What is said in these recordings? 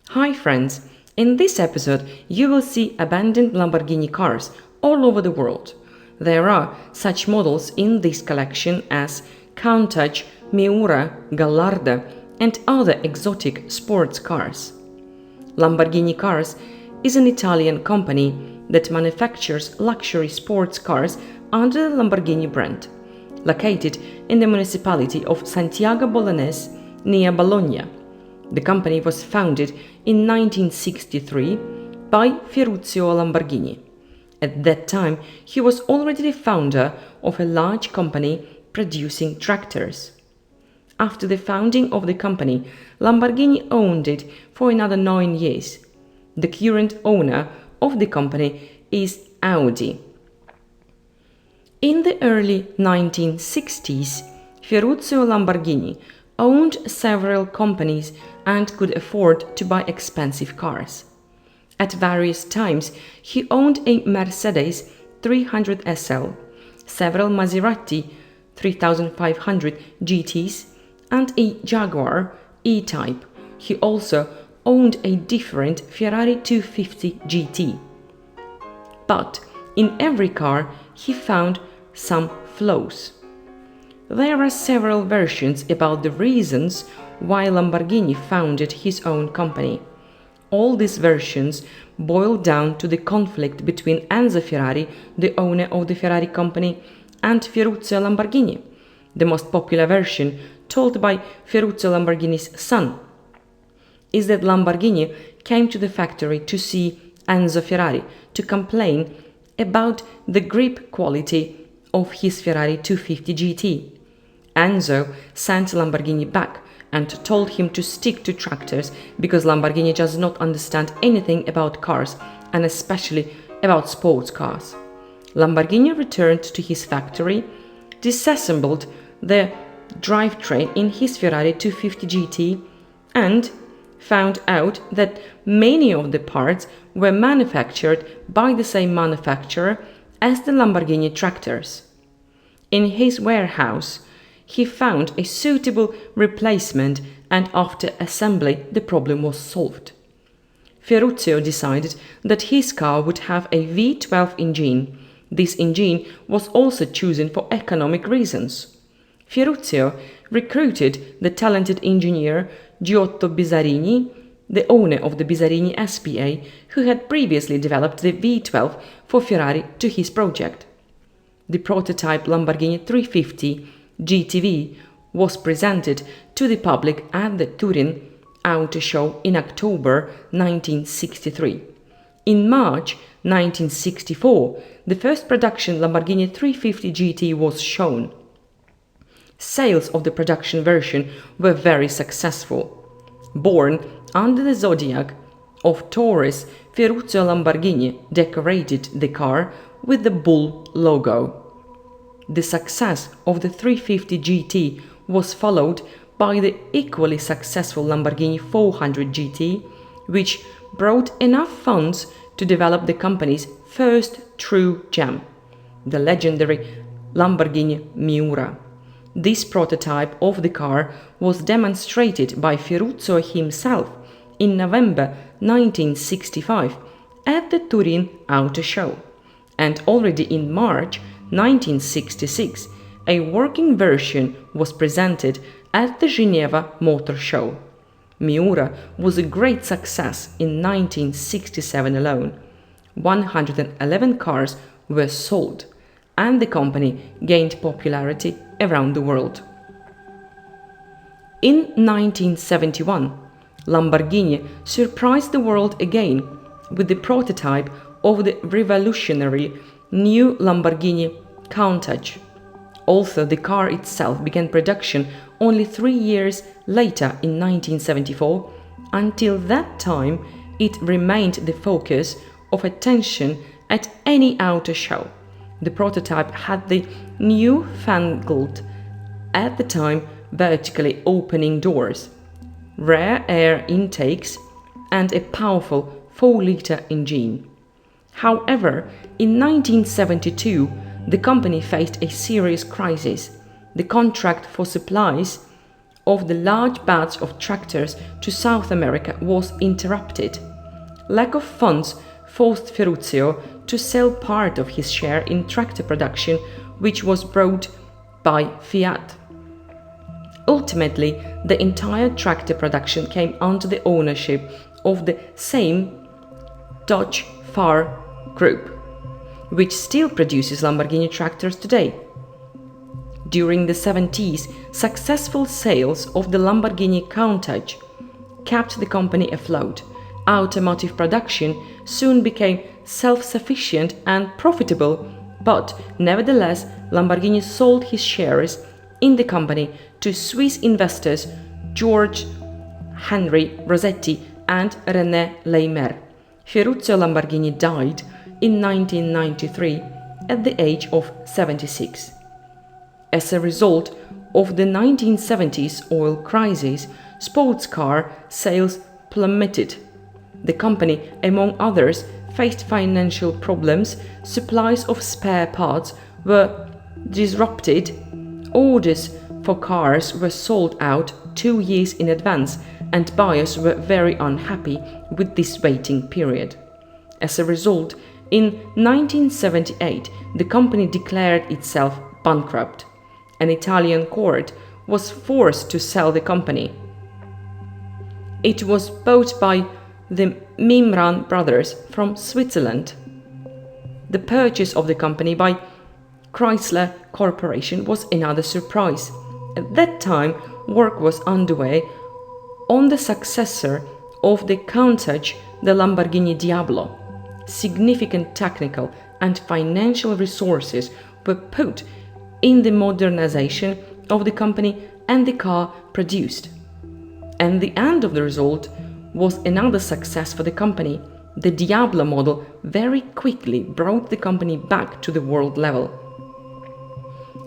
Hi friends, in this episode you will see abandoned Lamborghini cars all over the world. There are such models in this collection as Countach, Miura, Gallardo and other exotic sports cars. Lamborghini Cars is an Italian company that manufactures luxury sports cars under the Lamborghini brand, located in the municipality of Sant'Agata Bolognese near Bologna. The company was founded in 1963 by Ferruccio Lamborghini. At that time, he was already the founder of a large company producing tractors. After the founding of the company, Lamborghini owned it for another 9 years. The current owner of the company is Audi. In the early 1960s, Ferruccio Lamborghini owned several companies and could afford to buy expensive cars. At various times, he owned a Mercedes 300 SL, several Maserati 3500 GTs, and a Jaguar E-type. He also owned a different Ferrari 250 GT. But in every car, he found some flaws. There are several versions about the reasons why Lamborghini founded his own company. All these versions boil down to the conflict between Enzo Ferrari, the owner of the Ferrari company, and Ferruccio Lamborghini. The most popular version, told by Ferruccio Lamborghini's son, is that Lamborghini came to the factory to see Enzo Ferrari to complain about the grip quality of his Ferrari 250 GT. Enzo sent Lamborghini back and told him to stick to tractors because Lamborghini does not understand anything about cars and especially about sports cars. Lamborghini returned to his factory, disassembled the drivetrain in his Ferrari 250 GT and found out that many of the parts were manufactured by the same manufacturer as the Lamborghini tractors. In his warehouse, he found a suitable replacement and after assembly the problem was solved. Ferruccio decided that his car would have a V12 engine. This engine was also chosen for economic reasons. Ferruccio recruited the talented engineer Giotto Bisarini, the owner of the Bisarini SPA, who had previously developed the V12 for Ferrari to his project. The prototype Lamborghini 350 GTV was presented to the public at the Turin Auto Show in October 1963. In March 1964, the first production Lamborghini 350 GT was shown. Sales of the production version were very successful. Born under the zodiac of Taurus, Ferruccio Lamborghini decorated the car with the bull logo. The success of the 350 GT was followed by the equally successful Lamborghini 400 GT, which brought enough funds to develop the company's first true gem, the legendary Lamborghini Miura. This prototype of the car was demonstrated by Ferruccio himself in November 1965 at the Turin Auto Show, and already in March 1966 a working version was presented at the Geneva Motor Show. Miura was a great success in 1967 alone. 111 cars were sold, and the company gained popularity around the world. In 1971, Lamborghini surprised the world again with the prototype of the revolutionary new Lamborghini Countach. Although the car itself began production only 3 years later in 1974, until that time it remained the focus of attention at any auto show. The prototype had the newfangled, at the time, vertically opening doors, rear air intakes, and a powerful 4-liter engine. However, in 1972, the company faced a serious crisis. The contract for supplies of the large batch of tractors to South America was interrupted. Lack of funds forced Ferruccio to sell part of his share in tractor production, which was brought by Fiat. Ultimately, the entire tractor production came under the ownership of the same Dodge Far Group, which still produces Lamborghini tractors today. During the 70s, successful sales of the Lamborghini Countach kept the company afloat. Automotive production soon became self-sufficient and profitable, but nevertheless, Lamborghini sold his shares in the company to Swiss investors George Henry Rossetti and René Leimer. Ferruccio Lamborghini died in 1993 at the age of 76. As a result of the 1970s oil crisis, sports car sales plummeted. The company, among others, faced financial problems, supplies of spare parts were disrupted, orders for cars were sold out 2 years in advance, and buyers were very unhappy with this waiting period. As a result, in 1978, the company declared itself bankrupt. An Italian court was forced to sell the company. It was bought by the Mimran brothers from Switzerland. The purchase of the company by Chrysler Corporation was another surprise. At that time, work was underway on the successor of the Countach, the Lamborghini Diablo. Significant technical and financial resources were put in the modernization of the company and the car produced. And the end of the result was another success for the company. The Diablo model very quickly brought the company back to the world level.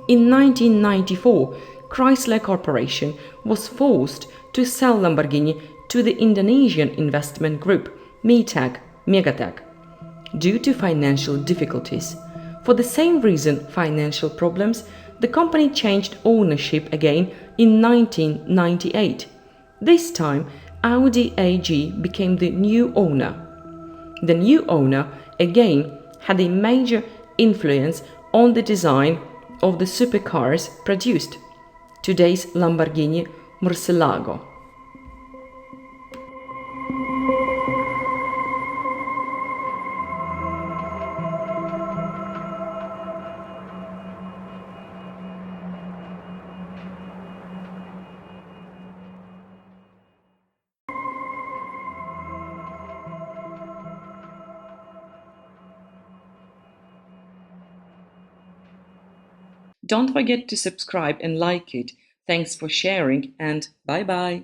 In 1994, Chrysler Corporation was forced to sell Lamborghini to the Indonesian investment group Megatech due to financial difficulties. For the same reason, financial problems, the company changed ownership again in 1998. This time, Audi AG became the new owner. The new owner again had a major influence on the design of the supercars produced, today's Lamborghini Murcielago. Don't forget to subscribe and like it. Thanks for sharing, and bye bye.